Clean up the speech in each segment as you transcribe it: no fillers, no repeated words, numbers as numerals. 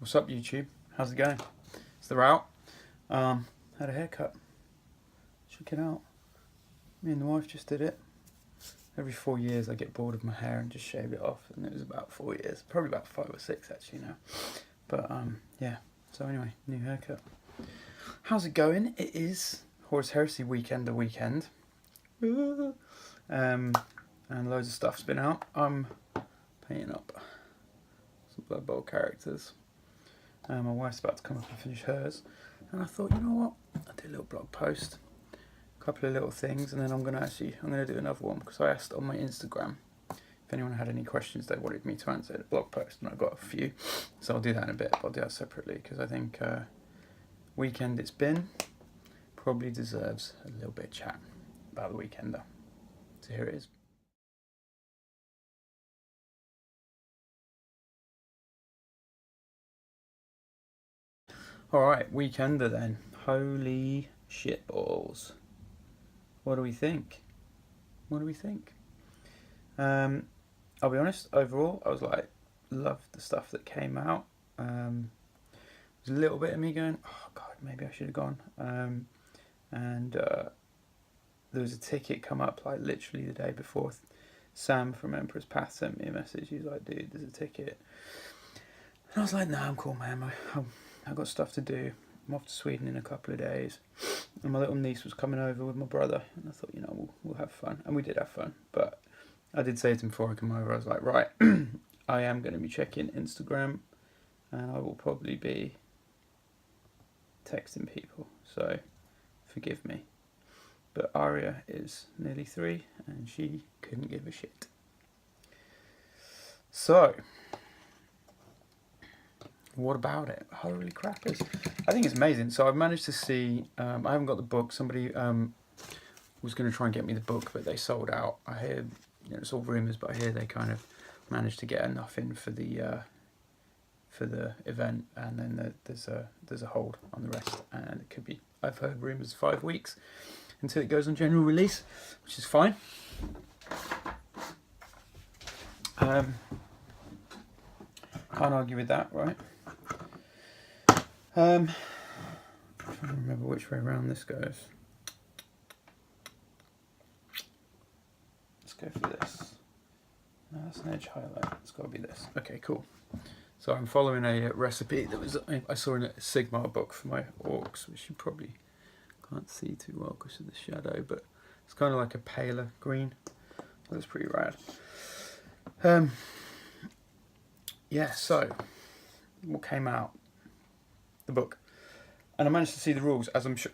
What's up, YouTube? How's it going? It's the Rout. Had a haircut. Check it out. Me and the wife just did it. Every 4 years I get bored of my hair and just shave it off, and it was about 4 years, probably about 5 or 6 actually now. But yeah. So anyway, new haircut. How's it going? It is Horse Heresy weekend. And loads of stuff's been out. I'm painting up some Blood Bowl characters. My wife's about to come up and finish hers, and I thought, you know what, I'll do a little blog post, a couple of little things, and then I'm gonna do another one, because I asked on my Instagram if anyone had any questions they wanted me to answer in a blog post, and I got a few, so I'll do that in a bit, but I'll do that separately, because I think weekend it's been probably deserves a little bit of chat about the weekender. So here it is. Alright, weekender then. Holy shit balls. What do we think? I'll be honest, overall, I was like, loved the stuff that came out. There's a little bit of me going, oh god, maybe I should have gone. And there was a ticket come up like literally the day before. Sam from Emperor's Path sent me a message. He's like, dude, there's a ticket. And I was like, nah, I'm cool, man. I've got stuff to do. I'm off to Sweden in a couple of days. And my little niece was coming over with my brother. And I thought, you know, we'll have fun. And we did have fun. But I did say to him before I come over, I was like, right, I am going to be checking Instagram. And I will probably be texting people. So forgive me. But Aria is nearly 3 and she couldn't give a shit. So, what about it? Holy crackers. I think it's amazing. So I've managed to see, I haven't got the book. Somebody was going to try and get me the book, but they sold out. I hear, you know, it's all rumours, but I hear they kind of managed to get enough in for the event, and then there's a hold on the rest, and it could be, I've heard rumours, 5 weeks until it goes on general release, which is fine. Can't argue with that, right? I'm trying to remember which way around this goes. Let's go for this. No, that's an edge highlight. It's got to be this. Okay, cool. So I'm following a recipe that was I saw in a Sigmar book for my orcs, which you probably can't see too well because of the shadow, but it's kind of like a paler green. That's pretty rad. Yeah, so what came out? The book. And I managed to see the rules, as I'm sure.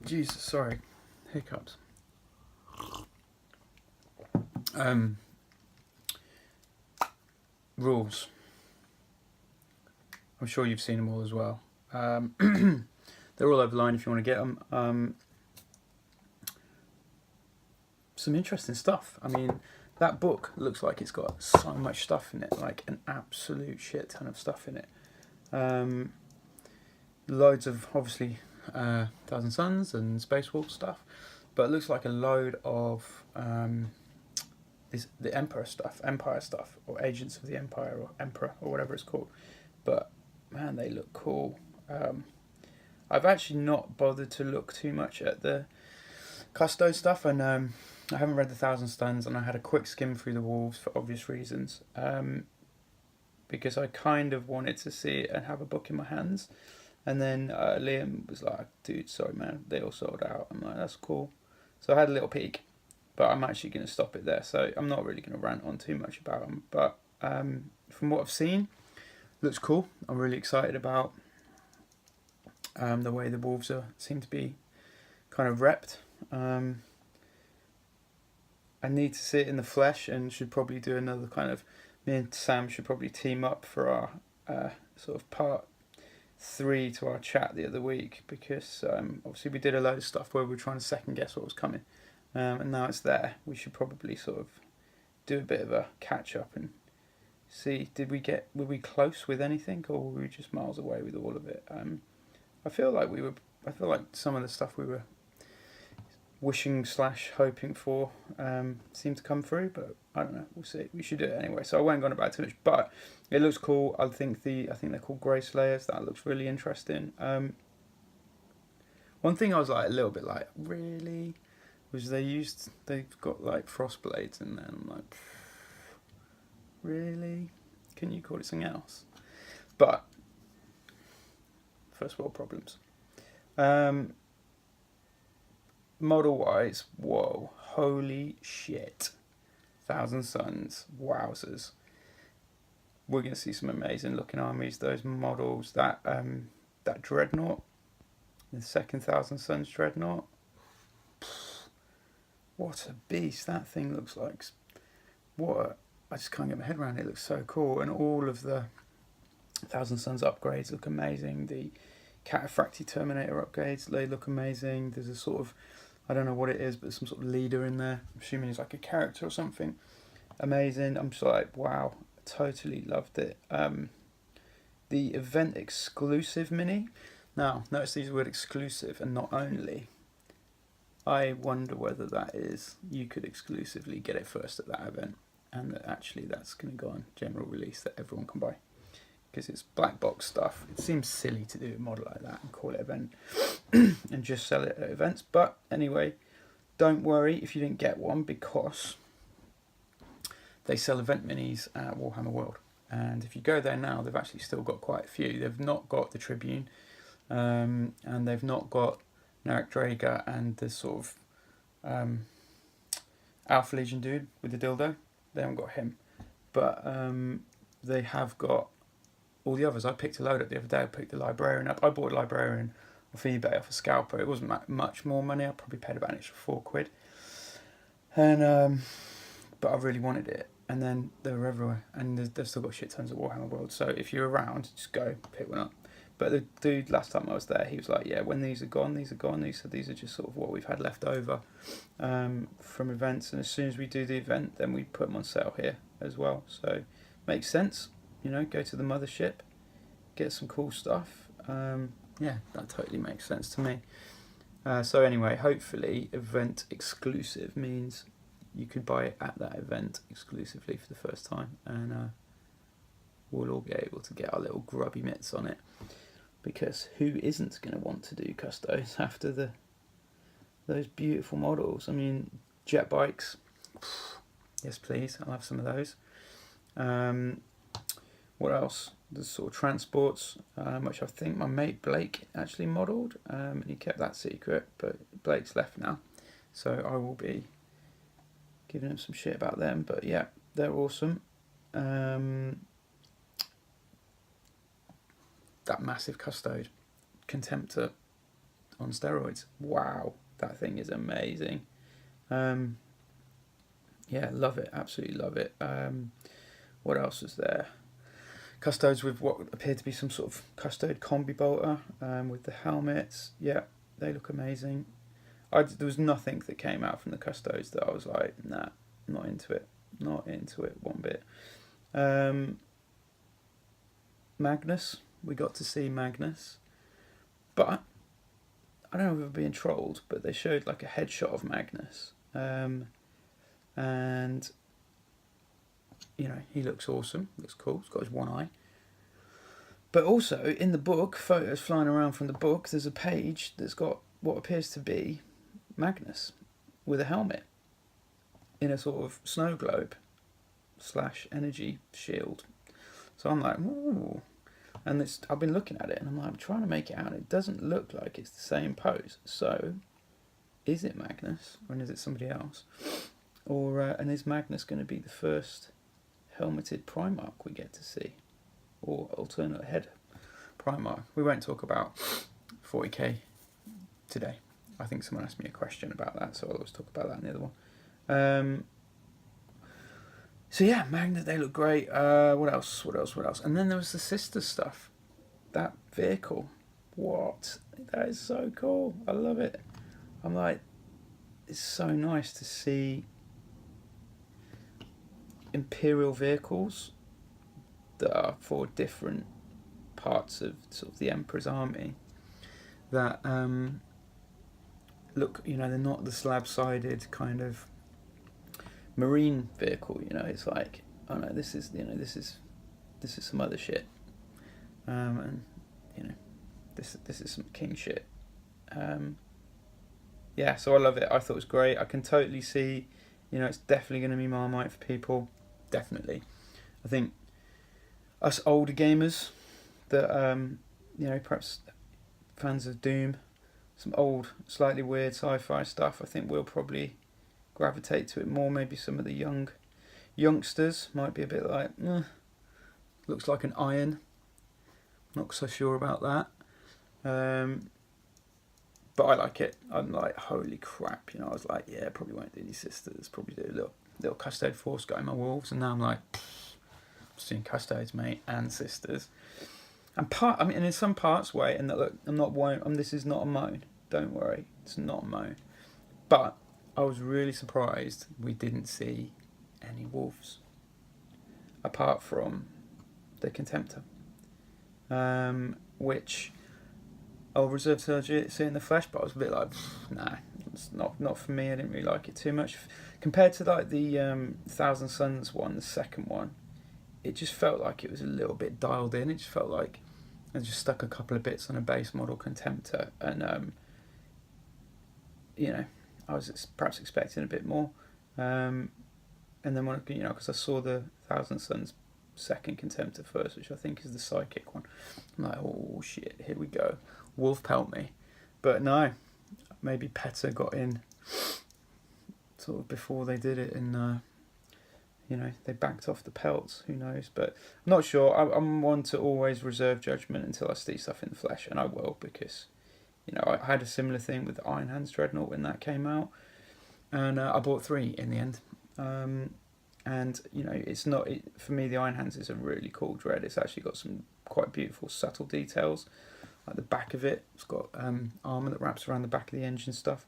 Jesus, sorry. Hiccups. Rules. I'm sure you've seen them all as well. They're all over the line if you want to get them. Some interesting stuff. I mean, that book looks like it's got so much stuff in it, like an absolute shit ton of stuff in it. Loads of, obviously, Thousand Suns and Space Wolf stuff, but it looks like a load of the Empire stuff, or Agents of the Empire, or Emperor, or whatever it's called. But man, they look cool. I've actually not bothered to look too much at the Custo stuff, and I haven't read the Thousand Suns, and I had a quick skim through the Wolves for obvious reasons, because I kind of wanted to see it and have a book in my hands. And then Liam was like, dude, sorry man, they all sold out. I'm like, that's cool. So I had a little peek, but I'm actually going to stop it there. So I'm not really going to rant on too much about them. But from what I've seen, looks cool. I'm really excited about the way the Wolves seem to be kind of repped. I need to see it in the flesh, and should probably do another kind of, me and Sam should probably team up for our sort of part 3 to our chat the other week, because obviously we did a load of stuff where we were trying to second guess what was coming, and now it's there. We should probably sort of do a bit of a catch up and see, were we close with anything, or were we just miles away with all of it? I feel like some of the stuff we were wishing / hoping for seem to come through, but I don't know, we'll see. We should do it anyway, so I won't go on about it too much, but it looks cool. I think they're called Grey Slayers. That looks really interesting. One thing I was like a little bit like, really, was they've got like frost blades in there, and I'm like, really, can you call it something else? But first world problems. Model wise, whoa, holy shit. Thousand Suns, wowzers. We're going to see some amazing looking armies. Those models, that Dreadnought, the second Thousand Suns Dreadnought. What a beast that thing looks like. I just can't get my head around it. It looks so cool. And all of the Thousand Suns upgrades look amazing. The Cataphractii Terminator upgrades, they look amazing. There's a sort of, I don't know what it is, but there's some sort of leader in there. I'm assuming he's like a character or something. Amazing. I'm just like, wow, totally loved it. The event exclusive mini. Now, notice these word exclusive and not only. I wonder whether that is, you could exclusively get it first at that event, and that actually that's going to go on general release that everyone can buy. Because it's black box stuff. It seems silly to do a model like that and call it event and just sell it at events. But anyway, don't worry if you didn't get one, because they sell event minis at Warhammer World. And if you go there now, they've actually still got quite a few. They've not got the Tribune, and they've not got Narek Drager and the sort of Alpha Legion dude with the dildo. They haven't got him. But they have got all the others. I picked a load up the other day. I picked the Librarian up. I bought a Librarian off eBay off a scalper. It wasn't much more money. I probably paid about an extra £4. And but I really wanted it. And then they were everywhere. And they've still got shit tons of Warhammer World. So if you're around, just go pick one up. But the dude, last time I was there, he was like, yeah, when these are gone, these are gone. He said these are just sort of what we've had left over from events. And as soon as we do the event, then we put them on sale here as well. So makes sense. You know, go to the mothership, get some cool stuff. Yeah, that totally makes sense to me. So anyway, hopefully event exclusive means you could buy it at that event exclusively for the first time, and we'll all be able to get our little grubby mitts on it, because who isn't going to want to do custos after those beautiful models? I mean, jet bikes, yes please, I'll have some of those. What else? There's sort of transports, which I think my mate Blake actually modelled, and he kept that secret, but Blake's left now, so I will be giving him some shit about them. But yeah, they're awesome. That massive custode, Contemptor on steroids. Wow, that thing is amazing. Yeah, love it, absolutely love it. What else was there? Custodes with what appeared to be some sort of custode combi bolter, with the helmets. Yeah, they look amazing. There was nothing that came out from the custodes that I was like, nah, not into it one bit. Magnus, we got to see Magnus, but I don't know if we're being trolled, but they showed like a headshot of Magnus, and you know, he looks awesome, looks cool, he's got his one eye. But also, in the book, photos flying around from the book, there's a page that's got what appears to be Magnus with a helmet in a sort of snow globe / energy shield. So I'm like, ooh. And I've been looking at it, and I'm like, I'm trying to make it out. It doesn't look like it's the same pose. So, is it Magnus, or is it somebody else? Or and is Magnus going to be the first helmeted Primarch we get to see, or alternate head Primarch? We won't talk about 40k today. I think someone asked me a question about that, so I'll always talk about that in the other one. So yeah, Magnus, they look great. What else? And then there was the sister stuff. That vehicle. What? That is so cool. I love it. I'm like, it's so nice to see Imperial vehicles that are for different parts of sort of the Emperor's army that look, you know, they're not the slab-sided kind of marine vehicle. You know, it's like, oh no, this is, you know, this is some other shit, and you know, this is some king shit. Yeah, so I love it. I thought it was great. I can totally see, you know, it's definitely going to be Marmite for people. Definitely. I think us older gamers that, you know, perhaps fans of Doom, some old, slightly weird sci-fi stuff, I think we'll probably gravitate to it more. Maybe some of the youngsters might be a bit like, looks like an iron. Not so sure about that. But I like it. I'm like, holy crap, you know, I was like, yeah, probably won't do any sisters, probably do a little Custode Force guy in my wolves, and now I'm like, I'm seeing Custodes, mate, and sisters. And in some parts, wait, and look, this is not a moan, don't worry, it's not a moan. But I was really surprised we didn't see any wolves, apart from the Contemptor, which I'll reserve to see it in the flesh, but I was a bit like, nah, it's not for me. I didn't really like it too much. Compared to like the Thousand Suns one, the second one, it just felt like it was a little bit dialed in. It just felt like I just stuck a couple of bits on a base model Contemptor, and you know, I was perhaps expecting a bit more. And then when, you know, because I saw the Thousand Suns second Contemptor first, which I think is the psychic one, I'm like, oh shit, here we go. Wolf pelt me. But no, maybe PETA got in sort of before they did it, and you know, they backed off the pelts, who knows, but I'm not sure. I'm one to always reserve judgment until I see stuff in the flesh, and I will, because, you know, I had a similar thing with the Iron Hands Dreadnought when that came out, and I bought 3 in the end, and you know, it's not, for me, the Iron Hands is a really cool dread. It's actually got some quite beautiful subtle details. Like the back of it, it's got armour that wraps around the back of the engine stuff.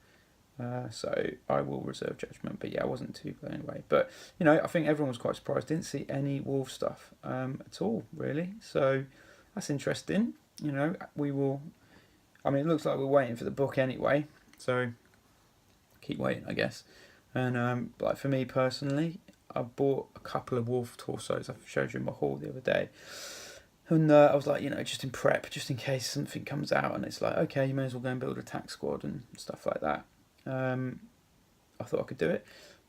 So I will reserve judgment. But yeah, I wasn't too blown away. But, you know, I think everyone was quite surprised. Didn't see any wolf stuff at all, really. So that's interesting. You know, we will... I mean, it looks like we're waiting for the book anyway. So keep waiting, I guess. And like for me personally, I bought a couple of wolf torsos. I showed you in my haul the other day. And I was like, you know, just in prep, just in case something comes out, and it's like, okay, you may as well go and build a tack squad and stuff like that. I thought I could do it.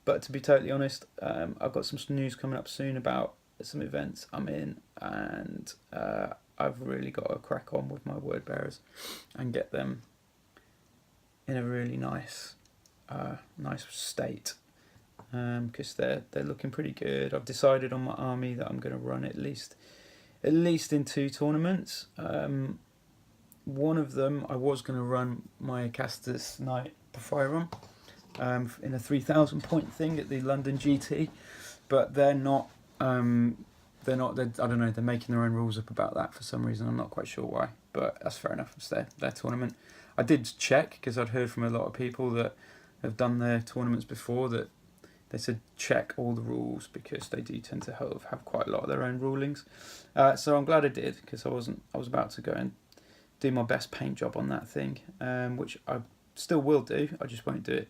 But to be totally honest, I've got some news coming up soon about some events I'm in, and I've really got to crack on with my word bearers and get them in a really nice state, because they're looking pretty good. I've decided on my army that I'm going to run at least in 2 tournaments. One of them I was going to run my Castus Knight Porphyron in a 3,000 point thing at the London GT, but they're not. I don't know. They're making their own rules up about that for some reason. I'm not quite sure why, but that's fair enough. It's their tournament. I did check, because I'd heard from a lot of people that have done their tournaments before, that they said check all the rules, because they do tend to have quite a lot of their own rulings. So I'm glad I did, because I was about to go and do my best paint job on that thing, which I still will do. I just won't do it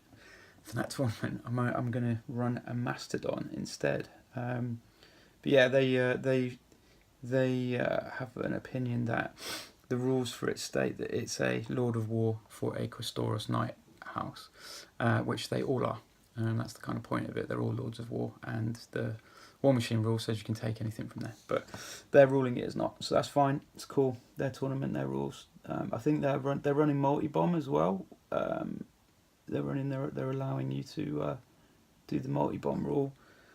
for that tournament. I'm going to run a Mastodon instead. But yeah, they have an opinion that the rules for it state that it's a Lord of War for a Questoros Knight house, which they all are. And that's the kind of point of it. They're all Lords of War, and the War Machine rule says you can take anything from there. But their ruling it is not, so that's fine. It's cool. Their tournament, their rules. I think they're running multi-bomb as well. They're allowing you to do the multi-bomb rule,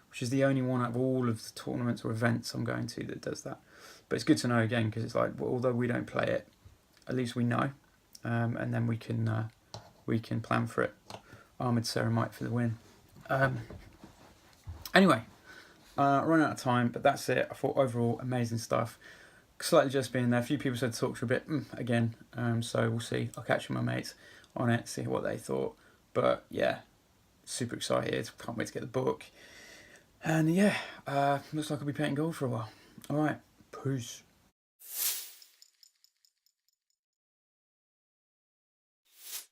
which is the only one out of all of the tournaments or events I'm going to that does that. But it's good to know again, because it's like, well, although we don't play it, at least we know, and then we can plan for it. Armoured Ceramite for the win. Anyway, run out of time, but that's it. I thought overall amazing stuff. Slightly just being there. A few people said talk for a bit again, so we'll see. I'll catch my mates on it, see what they thought. But yeah, super excited. Can't wait to get the book. And yeah, looks like I'll be painting gold for a while. All right, peace.